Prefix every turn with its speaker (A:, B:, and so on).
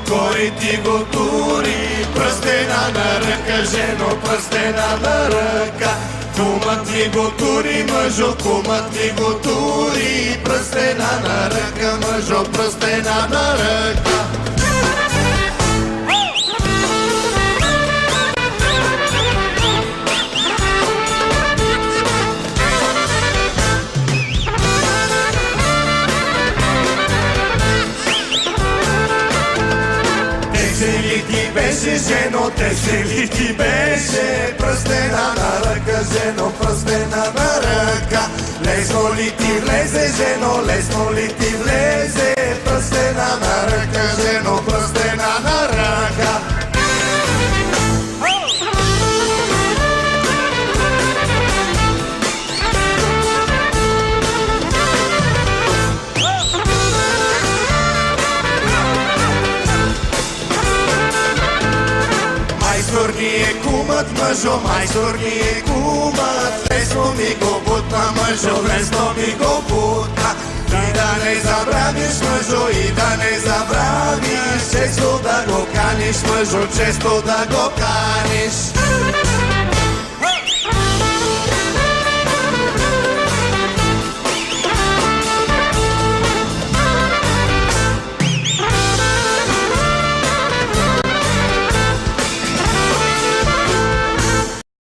A: кой ти го тури? Пръстена на ръка, жено, пръстена на ръка. Кумът ми го тури, мъжо, кумът ми го тури. Пръстена на ръка, мъжо, пръстена на ръка. Жено, тесе ли ти беше? Пръстена на ръка, жено, пръстена на ръка. Лесно ли ти влезе, жено, лесно ли ти влезе? Пръстена на ръка, жено, пръстена на ръка. Майстор ми е кумът, мъжо, майстор ми е кумът. Лесно ми го бутна, мъжо, лесно ми го бутна. И да не забравиш, мъжо, и да не забравиш. Често да го каниш, мъжо, често да го каниш.